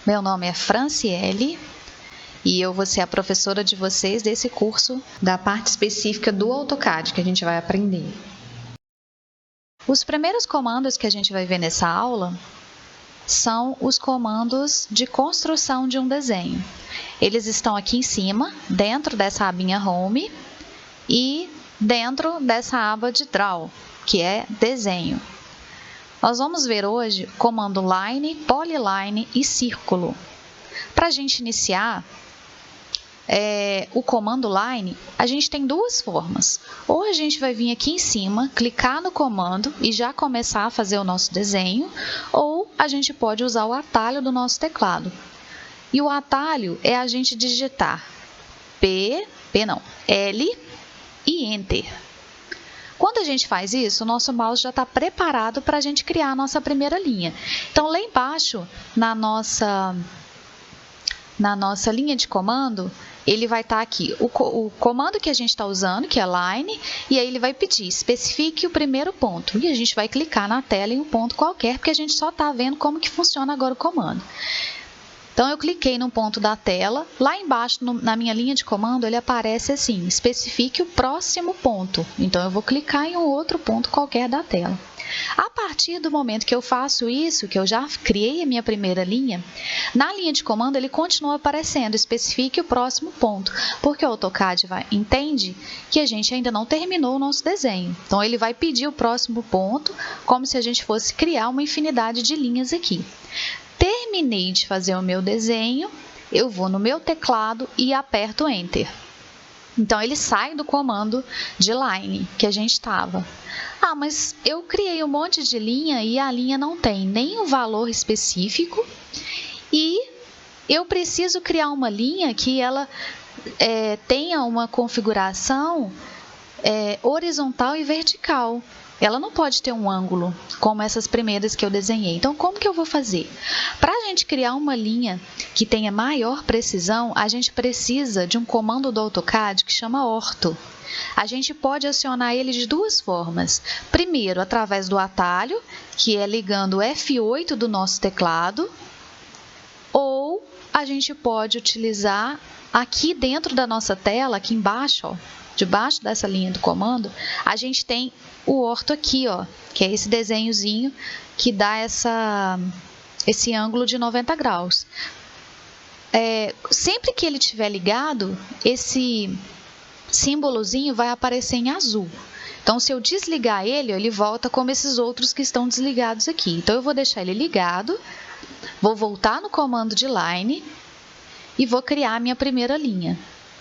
Meu nome é Franciele e eu vou ser a professora de vocês desse curso da parte específica do AutoCAD que a gente vai aprender. Os primeiros comandos que a gente vai ver nessa aula são os comandos de construção de um desenho. Eles estão aqui em cima, dentro dessa abinha Home e dentro dessa aba de Draw, que é Desenho. Nós vamos ver hoje o comando Line, Polyline e Círculo. Para a gente iniciar o comando Line, a gente tem duas formas. Ou a gente vai vir aqui em cima, clicar no comando e já começar a fazer o nosso desenho, ou a gente pode usar o atalho do nosso teclado. E o atalho é a gente digitar L e Enter. Quando a gente faz isso, o nosso mouse já está preparado para a gente criar a nossa primeira linha. Então, lá embaixo, na nossa linha de comando, ele vai estar aqui o comando que a gente está usando, que é Line, e aí ele vai pedir, especifique o primeiro ponto. E a gente vai clicar na tela em um ponto qualquer, porque a gente só está vendo como que funciona agora o comando. Então, eu cliquei num ponto da tela, lá embaixo, na minha linha de comando, ele aparece assim, especifique o próximo ponto. Então, eu vou clicar em um outro ponto qualquer da tela. A partir do momento que eu faço isso, que eu já criei a minha primeira linha, na linha de comando ele continua aparecendo, especifique o próximo ponto, porque o AutoCAD entende que a gente ainda não terminou o nosso desenho. Então, ele vai pedir o próximo ponto, como se a gente fosse criar uma infinidade de linhas aqui. Terminei de fazer o meu desenho, eu vou no meu teclado e aperto Enter. Então, ele sai do comando de Line que a gente estava. Ah, mas eu criei um monte de linha e a linha não tem nem um valor específico e eu preciso criar uma linha que ela tenha uma configuração horizontal e vertical. Ela não pode ter um ângulo, como essas primeiras que eu desenhei. Então, como que eu vou fazer? Para a gente criar uma linha que tenha maior precisão, a gente precisa de um comando do AutoCAD que chama Ortho. A gente pode acionar ele de duas formas. Primeiro, através do atalho, que é ligando o F8 do nosso teclado, ou a gente pode utilizar aqui dentro da nossa tela, aqui embaixo, ó, debaixo dessa linha do comando, a gente tem o orto aqui, ó, que é esse desenhozinho que dá esse ângulo de 90 graus. Sempre que ele estiver ligado, esse símbolozinho vai aparecer em azul. Então, se eu desligar ele, ele volta como esses outros que estão desligados aqui. Então, eu vou deixar ele ligado, vou voltar no comando de Line e vou criar a minha primeira linha.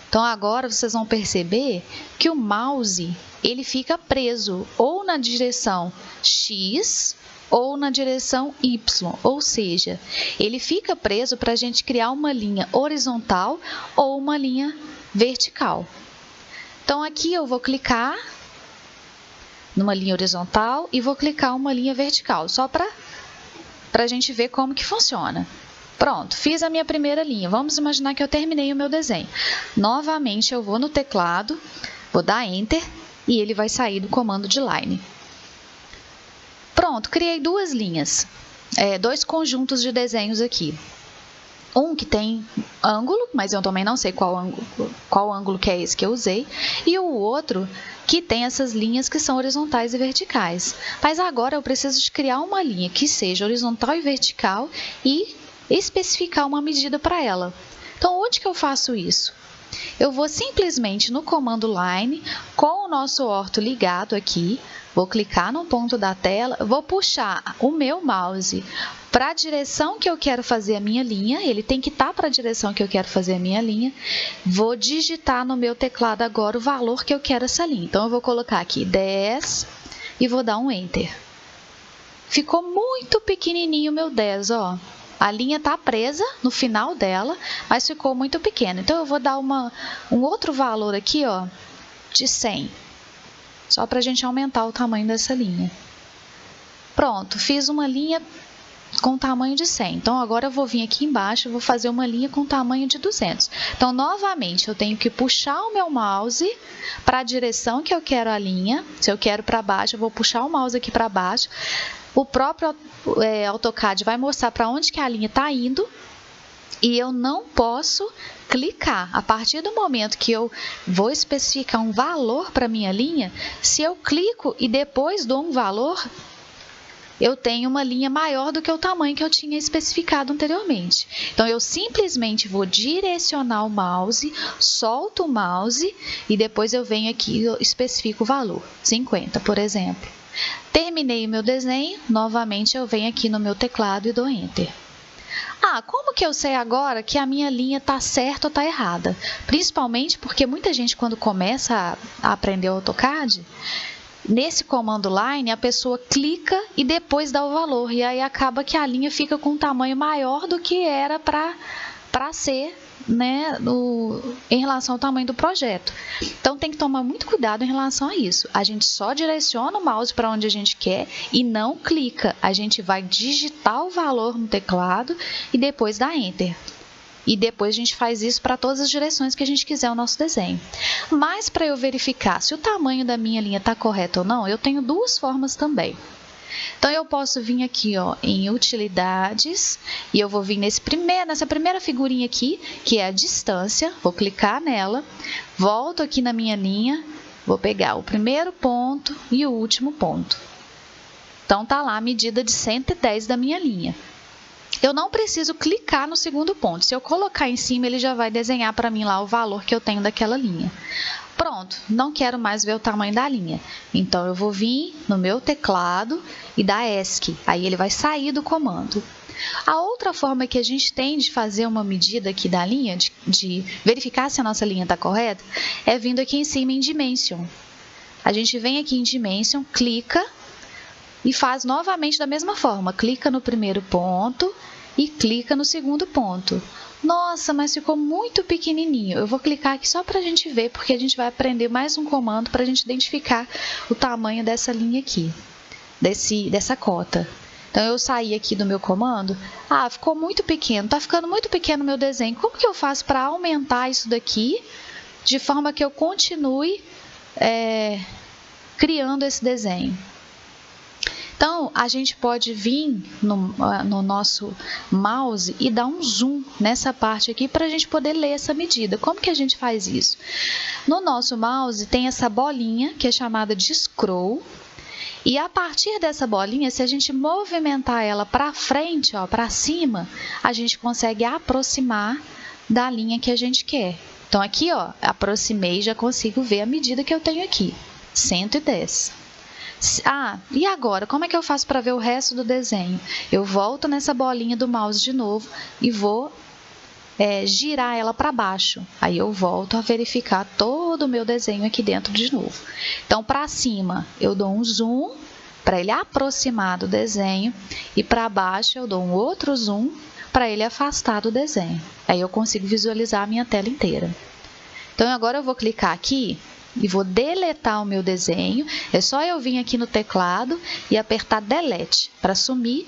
Então, agora vocês vão perceber que o mouse ele fica preso ou na direção X ou na direção Y, ou seja, ele fica preso para a gente criar uma linha horizontal ou uma linha vertical. Então, aqui eu vou clicar numa linha horizontal e vou clicar uma linha vertical, só para a gente ver como que funciona. Pronto, fiz a minha primeira linha. Vamos imaginar que eu terminei o meu desenho. Novamente, eu vou no teclado, vou dar Enter e ele vai sair do comando de Line. Pronto, criei duas linhas, dois conjuntos de desenhos aqui. Um que tem ângulo, mas eu também não sei qual ângulo que é esse que eu usei, e o outro que tem essas linhas que são horizontais e verticais. Mas agora eu preciso de criar uma linha que seja horizontal e vertical e especificar uma medida para ela. Então, onde que eu faço isso? Eu vou simplesmente no comando Line, com o nosso orto ligado aqui, vou clicar no ponto da tela, vou puxar o meu mouse para a direção que eu quero fazer a minha linha, ele tem que estar para a direção que eu quero fazer a minha linha, vou digitar no meu teclado agora o valor que eu quero essa linha. Então, eu vou colocar aqui 10 e vou dar um Enter. Ficou muito pequenininho o meu 10, ó. A linha está presa no final dela, mas ficou muito pequena. Então, eu vou dar um outro valor aqui, ó, de 100. Só para a gente aumentar o tamanho dessa linha. Pronto, fiz uma linha com tamanho de 100. Então, agora eu vou vir aqui embaixo e vou fazer uma linha com tamanho de 200. Então, novamente, eu tenho que puxar o meu mouse para a direção que eu quero a linha. Se eu quero para baixo, eu vou puxar o mouse aqui para baixo. O próprio AutoCAD vai mostrar para onde que a linha está indo E eu não posso clicar. A partir do momento que eu vou especificar um valor para minha linha, se eu clico e depois dou um valor, eu tenho uma linha maior do que o tamanho que eu tinha especificado anteriormente. Então, eu simplesmente vou direcionar o mouse, solto o mouse e depois eu venho aqui e especifico o valor, 50, por exemplo. Terminei o meu desenho, novamente eu venho aqui no meu teclado e dou Enter. Como que eu sei agora que a minha linha está certa ou está errada? Principalmente porque muita gente, quando começa a aprender o AutoCAD, nesse comando line, a pessoa clica e depois dá o valor. E aí acaba que a linha fica com um tamanho maior do que era para ser, né, em relação ao tamanho do projeto. Então, tem que tomar muito cuidado em relação a isso. A gente só direciona o mouse para onde a gente quer e não clica. A gente vai digitar o valor no teclado e depois dá Enter. E depois a gente faz isso para todas as direções que a gente quiser o nosso desenho. Mas para eu verificar se o tamanho da minha linha está correto ou não, eu tenho duas formas também. Então, eu posso vir aqui em utilidades e eu vou vir nessa primeira figurinha aqui, que é a distância, vou clicar nela, volto aqui na minha linha, vou pegar o primeiro ponto e o último ponto. Então, tá lá a medida de 110 da minha linha. Eu não preciso clicar no segundo ponto. Se eu colocar em cima, ele já vai desenhar para mim lá o valor que eu tenho daquela linha. Pronto, não quero mais ver o tamanho da linha. Então, eu vou vir no meu teclado e dar ESC. Aí, ele vai sair do comando. A outra forma que a gente tem de fazer uma medida aqui da linha, de verificar se a nossa linha está correta, é vindo aqui em cima em Dimension. A gente vem aqui em Dimension, clica e faz novamente da mesma forma. Clica no primeiro ponto e clica no segundo ponto. Nossa, mas ficou muito pequenininho. Eu vou clicar aqui só para a gente ver, porque a gente vai aprender mais um comando para a gente identificar o tamanho dessa linha aqui, dessa cota. Então, eu saí aqui do meu comando. Ficou muito pequeno, está ficando muito pequeno o meu desenho. Como que eu faço para aumentar isso daqui, de forma que eu continue criando esse desenho? Então, a gente pode vir no nosso mouse e dar um zoom nessa parte aqui para a gente poder ler essa medida. Como que a gente faz isso? No nosso mouse tem essa bolinha que é chamada de scroll. E a partir dessa bolinha, se a gente movimentar ela para frente, para cima, a gente consegue aproximar da linha que a gente quer. Então, aqui, aproximei e já consigo ver a medida que eu tenho aqui, 110. E agora, como é que eu faço para ver o resto do desenho? Eu volto nessa bolinha do mouse de novo e vou girar ela para baixo. Aí eu volto a verificar todo o meu desenho aqui dentro de novo. Então, para cima, eu dou um zoom para ele aproximar do desenho e para baixo eu dou um outro zoom para ele afastar do desenho. Aí eu consigo visualizar a minha tela inteira. Então, agora eu vou clicar aqui e vou deletar o meu desenho. É só eu vir aqui no teclado e apertar Delete para sumir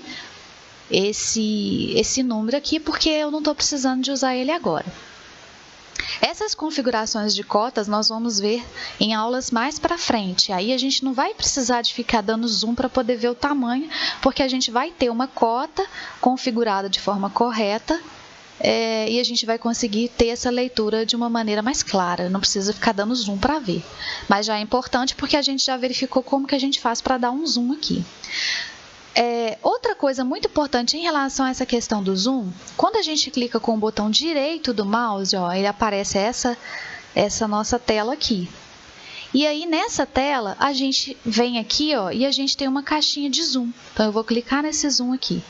esse número aqui, porque eu não estou precisando de usar ele agora. Essas configurações de cotas nós vamos ver em aulas mais para frente. Aí a gente não vai precisar de ficar dando zoom para poder ver o tamanho, porque a gente vai ter uma cota configurada de forma correta. E a gente vai conseguir ter essa leitura de uma maneira mais clara, não precisa ficar dando zoom para ver. Mas já é importante porque a gente já verificou como que a gente faz para dar um zoom aqui. Outra coisa muito importante em relação a essa questão do zoom, quando a gente clica com o botão direito do mouse, ele aparece essa nossa tela aqui. E aí, nessa tela, a gente vem aqui e a gente tem uma caixinha de zoom. Então, eu vou clicar nesse zoom aqui.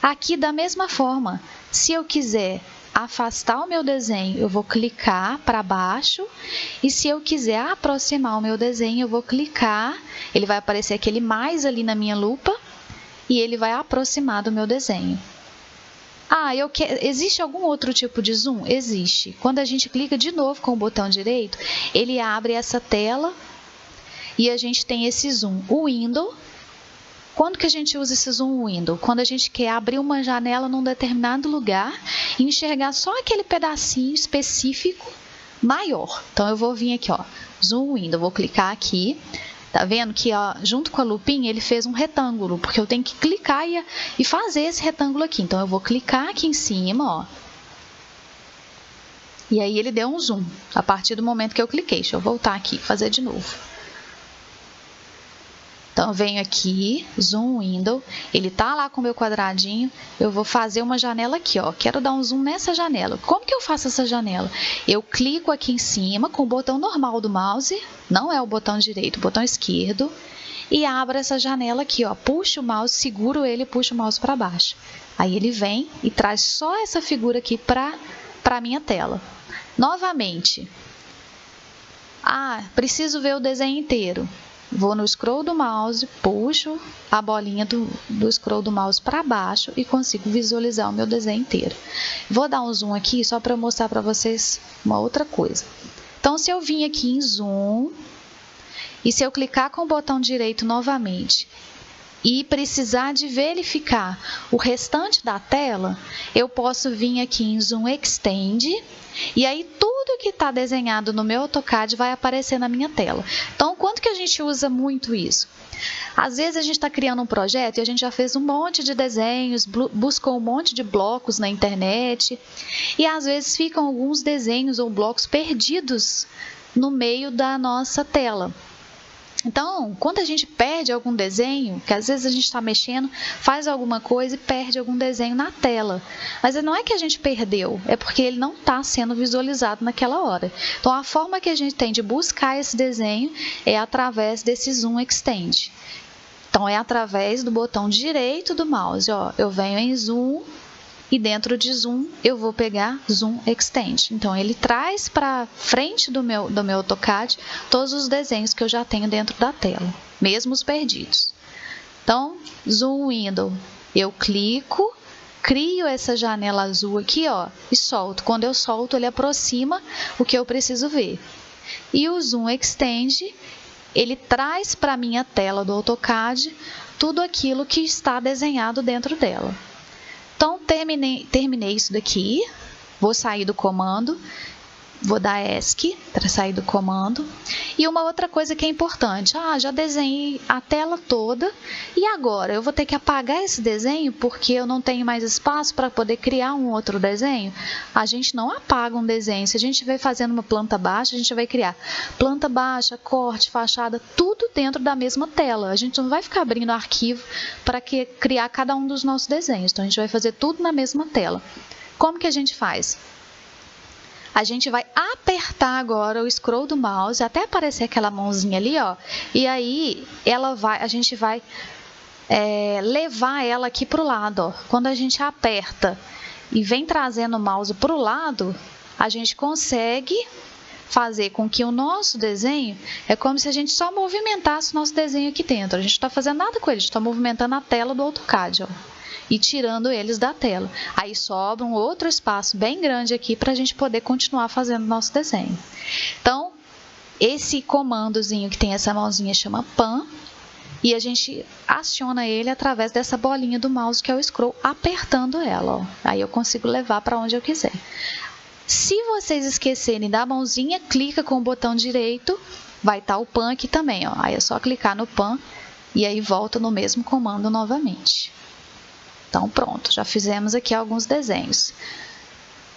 Aqui, da mesma forma, se eu quiser afastar o meu desenho, eu vou clicar para baixo. E se eu quiser aproximar o meu desenho, eu vou clicar. Ele vai aparecer aquele mais ali na minha lupa e ele vai aproximar do meu desenho. Existe algum outro tipo de zoom? Existe. Quando a gente clica de novo com o botão direito, ele abre essa tela e a gente tem esse zoom. O Window. Quando que a gente usa esse zoom window? Quando a gente quer abrir uma janela num determinado lugar e enxergar só aquele pedacinho específico maior. Então, eu vou vir aqui, zoom window, vou clicar aqui. Tá vendo que junto com a lupinha ele fez um retângulo, porque eu tenho que clicar e fazer esse retângulo aqui. Então, eu vou clicar aqui em cima, E aí ele deu um zoom, a partir do momento que eu cliquei. Deixa eu voltar aqui, fazer de novo. Então, eu venho aqui, Zoom Window, ele tá lá com o meu quadradinho, eu vou fazer uma janela aqui, ó. Quero dar um zoom nessa janela. Como que eu faço essa janela? Eu clico aqui em cima com o botão normal do mouse, não é o botão direito, o botão esquerdo, e abro essa janela aqui, ó. Puxo o mouse, seguro ele e puxo o mouse para baixo. Aí ele vem e traz só essa figura aqui para a minha tela. Novamente, preciso ver o desenho inteiro. Vou no scroll do mouse, puxo a bolinha do scroll do mouse para baixo e consigo visualizar o meu desenho inteiro. Vou dar um zoom aqui só para mostrar para vocês uma outra coisa. Então, se eu vim aqui em zoom e se eu clicar com o botão direito novamente e precisar de verificar o restante da tela, eu posso vir aqui em Zoom Extend e aí tudo que está desenhado no meu AutoCAD vai aparecer na minha tela. Então, quando que a gente usa muito isso? Às vezes a gente está criando um projeto e a gente já fez um monte de desenhos, buscou um monte de blocos na internet e às vezes ficam alguns desenhos ou blocos perdidos no meio da nossa tela. Então, quando a gente perde algum desenho, que às vezes a gente está mexendo, faz alguma coisa e perde algum desenho na tela. Mas não é que a gente perdeu, é porque ele não está sendo visualizado naquela hora. Então, a forma que a gente tem de buscar esse desenho é através desse Zoom Extend. Então, é através do botão direito do mouse. Ó, eu venho em Zoom e dentro de Zoom eu vou pegar Zoom Extend. Então, ele traz para frente do meu AutoCAD todos os desenhos que eu já tenho dentro da tela, mesmo os perdidos. Então, Zoom Window, eu clico, crio essa janela azul aqui, ó, e solto. Quando eu solto, ele aproxima o que eu preciso ver. E o Zoom Extend, ele traz para a minha tela do AutoCAD tudo aquilo que está desenhado dentro dela. Então, terminei isso daqui, vou sair do comando, vou dar ESC para sair do comando. E uma outra coisa que é importante, já desenhei a tela toda e agora eu vou ter que apagar esse desenho porque eu não tenho mais espaço para poder criar um outro desenho? A gente não apaga um desenho, se a gente vai fazendo uma planta baixa, a gente vai criar planta baixa, corte, fachada, tudo dentro da mesma tela. A gente não vai ficar abrindo arquivo para criar cada um dos nossos desenhos, então a gente vai fazer tudo na mesma tela. Como que a gente faz? A gente vai apertar agora o scroll do mouse até aparecer aquela mãozinha ali, ó. E aí a gente vai levar ela aqui para o lado, ó. Quando a gente aperta e vem trazendo o mouse para o lado, a gente consegue fazer com que o nosso desenho é como se a gente só movimentasse o nosso desenho aqui dentro. A gente não está fazendo nada com ele, a gente está movimentando a tela do AutoCAD, ó, e tirando eles da tela. Aí sobra um outro espaço bem grande aqui para a gente poder continuar fazendo o nosso desenho. Então, esse comandozinho que tem essa mãozinha chama Pan, e a gente aciona ele através dessa bolinha do mouse que é o scroll, apertando ela, ó. Aí eu consigo levar para onde eu quiser. Se vocês esquecerem da mãozinha, clica com o botão direito, vai estar o Pan aqui também, ó. Aí é só clicar no Pan e aí volta no mesmo comando novamente. Então, pronto, já fizemos aqui alguns desenhos.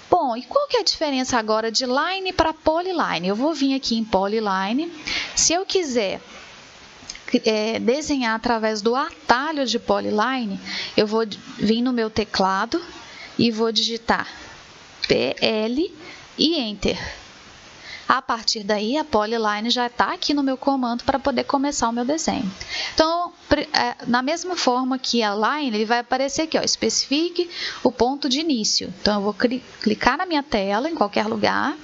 Bom, e qual que é a diferença agora de Line para Polyline? Eu vou vir aqui em Polyline. Se eu quiser desenhar através do atalho de Polyline, eu vou vir no meu teclado e vou digitar PL e Enter. A partir daí, a Polyline já está aqui no meu comando para poder começar o meu desenho. Então, na mesma forma que a Line, ele vai aparecer aqui, ó, especifique o ponto de início. Então, eu vou clicar na minha tela, em qualquer lugar.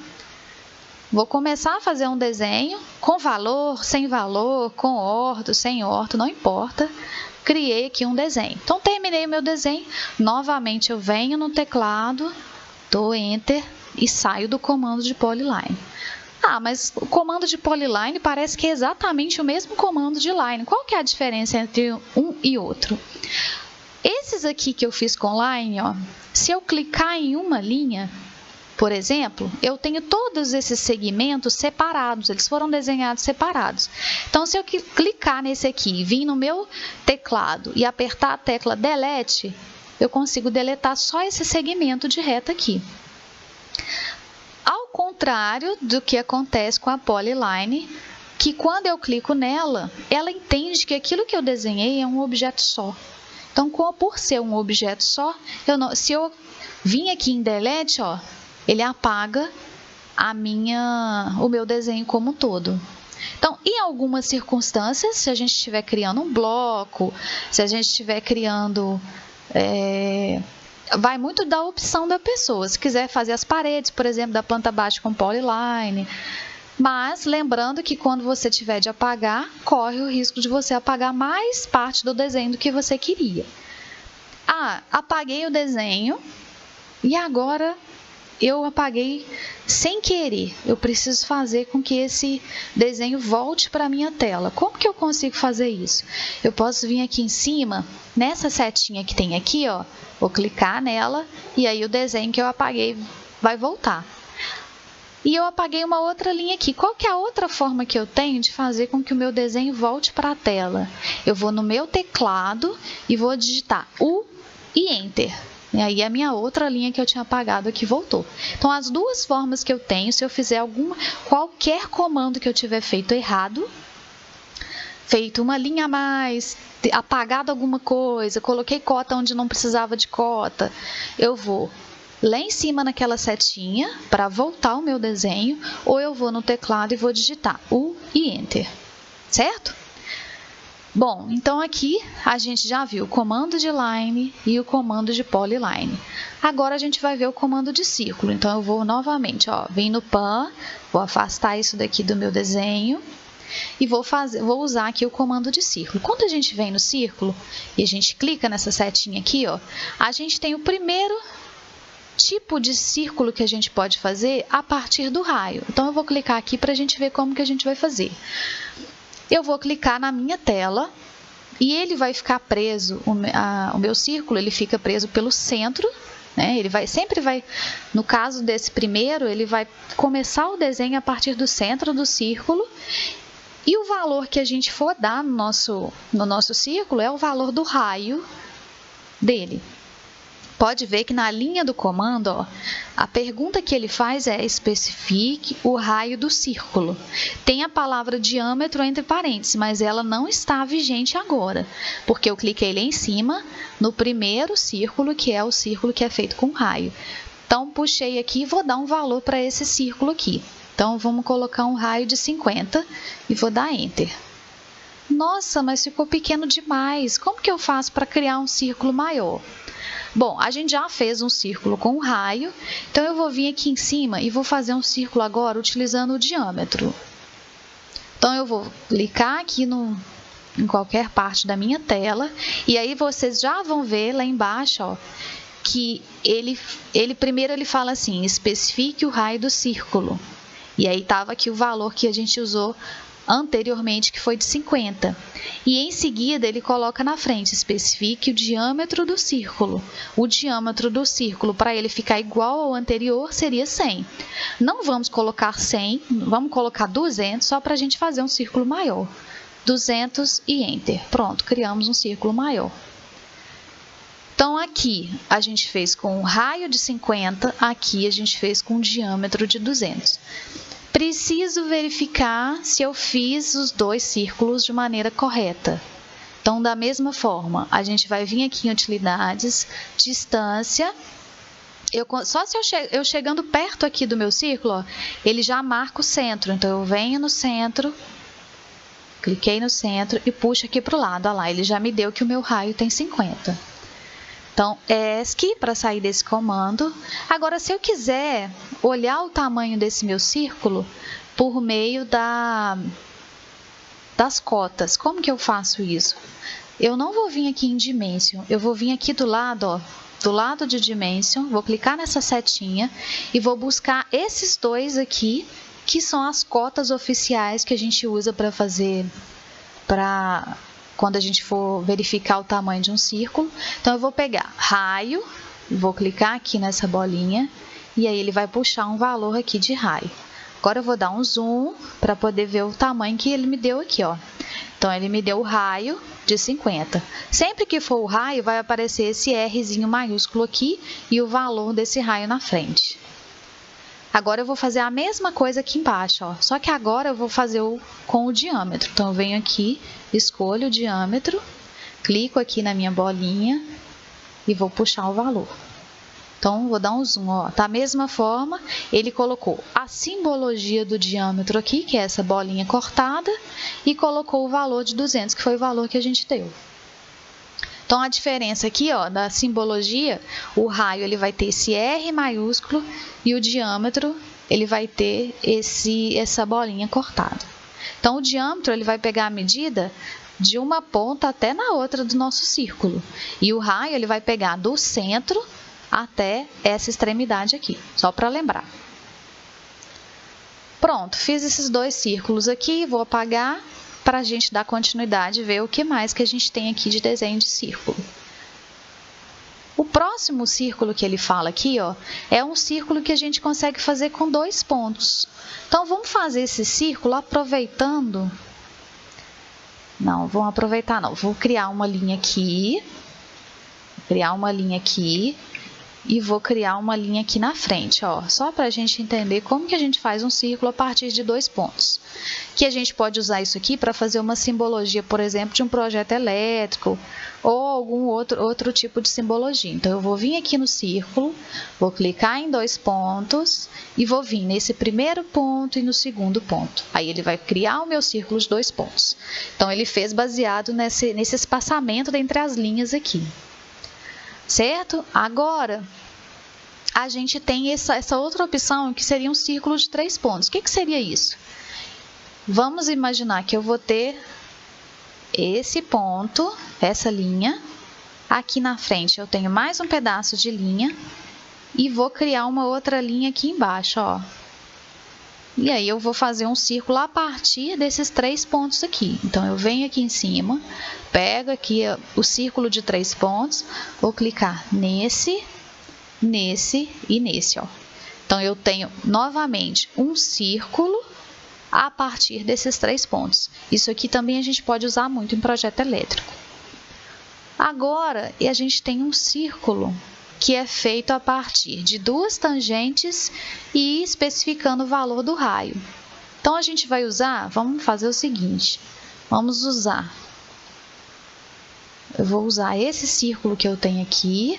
Vou começar a fazer um desenho com valor, com orto, sem orto, não importa. Criei aqui um desenho. Então, terminei o meu desenho. Novamente, eu venho no teclado, dou Enter e saio do comando de Polyline. Mas o comando de Polyline parece que é exatamente o mesmo comando de Line. Qual que é a diferença entre um e outro? Esses aqui que eu fiz com Line, ó, se eu clicar em uma linha, por exemplo, eu tenho todos esses segmentos separados, eles foram desenhados separados. Então, se eu clicar nesse aqui, vir no meu teclado e apertar a tecla Delete, eu consigo deletar só esse segmento de reta aqui. Ao contrário do que acontece com a Polyline, que quando eu clico nela, ela entende que aquilo que eu desenhei é um objeto só. Então, por ser um objeto só, se eu vim aqui em Delete, ó, ele apaga o meu desenho como um todo. Então, em algumas circunstâncias, se a gente estiver criando um bloco, se a gente estiver criando... vai muito da opção da pessoa. Se quiser fazer as paredes, por exemplo, da planta baixa com Polyline. Mas, lembrando que quando você tiver de apagar, corre o risco de você apagar mais parte do desenho do que você queria. Apaguei o desenho e agora... eu apaguei sem querer. Eu preciso fazer com que esse desenho volte para a minha tela. Como que eu consigo fazer isso? Eu posso vir aqui em cima, nessa setinha que tem aqui, ó, vou clicar nela e aí o desenho que eu apaguei vai voltar. E eu apaguei uma outra linha aqui. Qual que é a outra forma que eu tenho de fazer com que o meu desenho volte para a tela? Eu vou no meu teclado e vou digitar U e Enter. E aí a minha outra linha que eu tinha apagado aqui voltou. Então, as duas formas que eu tenho, se eu fizer qualquer comando que eu tiver feito errado, feito uma linha a mais, apagado alguma coisa, coloquei cota onde não precisava de cota, eu vou lá em cima naquela setinha para voltar o meu desenho, ou eu vou no teclado e vou digitar U e Enter, certo? Bom, então aqui a gente já viu o comando de line e o comando de polyline. Agora a gente vai ver o comando de círculo. Então eu vou novamente, ó, vim no pan, vou afastar isso daqui do meu desenho e vou usar aqui o comando de círculo. Quando a gente vem no círculo e a gente clica nessa setinha aqui, ó, a gente tem o primeiro tipo de círculo que a gente pode fazer a partir do raio. Então eu vou clicar aqui para a gente ver como que a gente vai fazer. Eu vou clicar na minha tela e ele vai ficar preso, o meu círculo ele fica preso pelo centro, né? Ele sempre vai, no caso desse primeiro, ele vai começar o desenho a partir do centro do círculo e o valor que a gente for dar no nosso círculo é o valor do raio dele. Pode ver que na linha do comando, ó, a pergunta que ele faz é especifique o raio do círculo. Tem a palavra diâmetro entre parênteses, mas ela não está vigente agora, porque eu cliquei lá em cima no primeiro círculo, que é o círculo que é feito com raio. Então, puxei aqui e vou dar um valor para esse círculo aqui. Então, vamos colocar um raio de 50 e vou dar Enter. Nossa, mas ficou pequeno demais. Como que eu faço para criar um círculo maior? Bom, a gente já fez um círculo com um raio, então eu vou vir aqui em cima e vou fazer um círculo agora utilizando o diâmetro. Então, eu vou clicar aqui em qualquer parte da minha tela, e aí vocês já vão ver lá embaixo, ó, que primeiro ele fala assim, especifique o raio do círculo. E aí estava aqui o valor que a gente usou anteriormente, que foi de 50. E em seguida ele coloca na frente, especifique o diâmetro do círculo. O diâmetro do círculo, para ele ficar igual ao anterior, seria 100. Não vamos colocar 100, vamos colocar 200, só para a gente fazer um círculo maior. 200 e Enter. Pronto, criamos um círculo maior. Então, aqui a gente fez com um raio de 50, aqui a gente fez com um diâmetro de 200. Preciso verificar se eu fiz os dois círculos de maneira correta. Então, da mesma forma, a gente vai vir aqui em utilidades, distância. Só se eu chegando perto aqui do meu círculo, ó, ele já marca o centro. Então, eu venho no centro, cliquei no centro e puxo aqui para o lado. Olha lá, ele já me deu que o meu raio tem 50. Então, ESC para sair desse comando. Agora, se eu quiser olhar o tamanho desse meu círculo por meio das cotas, como que eu faço isso? Eu não vou vir aqui em Dimension, eu vou vir aqui do lado, ó, do lado de Dimension, vou clicar nessa setinha e vou buscar esses dois aqui, que são as cotas oficiais que a gente usa para fazer, quando a gente for verificar o tamanho de um círculo. Então, eu vou pegar raio, vou clicar aqui nessa bolinha, e aí ele vai puxar um valor aqui de raio. Agora, eu vou dar um zoom para poder ver o tamanho que ele me deu aqui, ó. Então, ele me deu o raio de 50. Sempre que for o raio, vai aparecer esse Rzinho maiúsculo aqui e o valor desse raio na frente. Agora eu vou fazer a mesma coisa aqui embaixo, ó. Só que agora eu vou fazer com o diâmetro. Então, eu venho aqui, escolho o diâmetro, clico aqui na minha bolinha e vou puxar o valor. Então, vou dar um zoom, ó. Da mesma forma, ele colocou a simbologia do diâmetro aqui, que é essa bolinha cortada, e colocou o valor de 200, que foi o valor que a gente deu. Então, a diferença aqui, ó, da simbologia, o raio ele vai ter esse R maiúsculo e o diâmetro ele vai ter essa bolinha cortada. Então, o diâmetro ele vai pegar a medida de uma ponta até na outra do nosso círculo. E o raio ele vai pegar do centro até essa extremidade aqui, só para lembrar. Pronto, fiz esses dois círculos aqui, vou apagar para a gente dar continuidade e ver o que mais que a gente tem aqui de desenho de círculo. O próximo círculo que ele fala aqui, ó, é um círculo que a gente consegue fazer com 2 pontos. Então, vamos fazer esse círculo aproveitando... Não, vamos aproveitar não. Vou criar uma linha aqui. E vou criar uma linha aqui na frente, ó, só para a gente entender como que a gente faz um círculo a partir de 2 pontos. Que a gente pode usar isso aqui para fazer uma simbologia, por exemplo, de um projeto elétrico ou algum outro tipo de simbologia. Então, eu vou vir aqui no círculo, vou clicar em 2 pontos e vou vir nesse primeiro ponto e no segundo ponto. Aí, ele vai criar o meu círculo de 2 pontos. Então, ele fez baseado nesse espaçamento entre as linhas aqui. Certo? Agora, a gente tem essa outra opção que seria um círculo de 3 pontos. O que seria isso? Vamos imaginar que eu vou ter esse ponto, essa linha. Aqui na frente eu tenho mais um pedaço de linha e vou criar uma outra linha aqui embaixo, ó. E aí eu vou fazer um círculo a partir desses 3 pontos aqui. Então, eu venho aqui em cima, pego aqui o círculo de 3 pontos, vou clicar nesse e nesse, ó. Então, eu tenho novamente um círculo a partir desses 3 pontos. Isso aqui também a gente pode usar muito em projeto elétrico. Agora, a gente tem um círculo que é feito a partir de 2 tangentes e especificando o valor do raio. Então, a gente vai usar, vamos fazer o seguinte, eu vou usar esse círculo que eu tenho aqui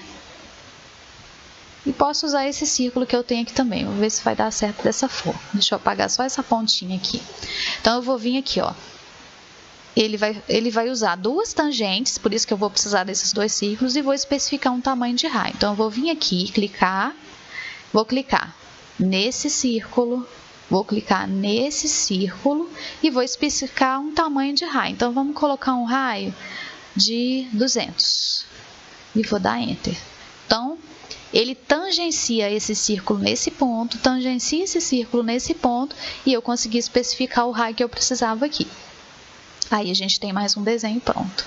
e posso usar esse círculo que eu tenho aqui também. Vou ver se vai dar certo dessa forma. Deixa eu apagar só essa pontinha aqui. Então, eu vou vir aqui, ó. Ele vai usar 2 tangentes, por isso que eu vou precisar desses 2 círculos, e vou especificar um tamanho de raio. Então, eu vou vir aqui, vou clicar nesse círculo, vou clicar nesse círculo e vou especificar um tamanho de raio. Então, vamos colocar um raio de 200 e vou dar Enter. Então, ele tangencia esse círculo nesse ponto, tangencia esse círculo nesse ponto e eu consegui especificar o raio que eu precisava aqui. Aí, a gente tem mais um desenho pronto.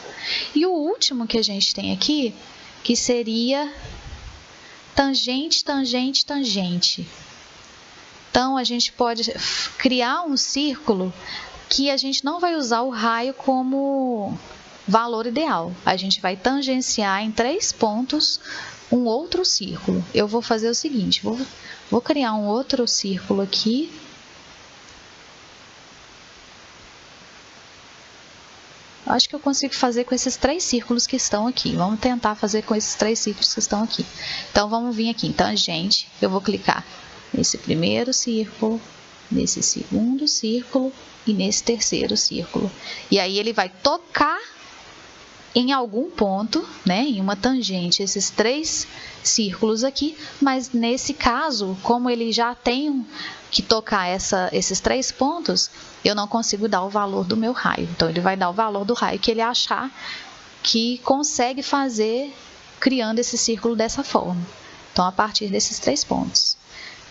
E o último que a gente tem aqui, que seria tangente, tangente, tangente. Então, a gente pode criar um círculo que a gente não vai usar o raio como valor ideal. A gente vai tangenciar em 3 pontos um outro círculo. Eu vou fazer o seguinte, vou criar um outro círculo aqui. Acho que eu consigo fazer com esses 3 círculos que estão aqui. Vamos tentar fazer com esses 3 círculos que estão aqui. Então, vamos vir aqui em tangente. Eu vou clicar nesse primeiro círculo, nesse segundo círculo e nesse terceiro círculo. E aí, ele vai tocar em algum ponto, né, em uma tangente, esses 3 círculos aqui. Mas, nesse caso, como ele já tem que tocar esses 3 pontos, eu não consigo dar o valor do meu raio. Então, ele vai dar o valor do raio que ele achar que consegue fazer criando esse círculo dessa forma. Então, a partir desses 3 pontos.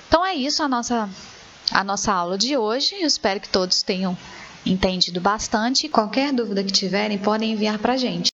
Então, é isso a nossa aula de hoje. Eu espero que todos tenham entendido bastante. Qualquer dúvida que tiverem, podem enviar para a gente.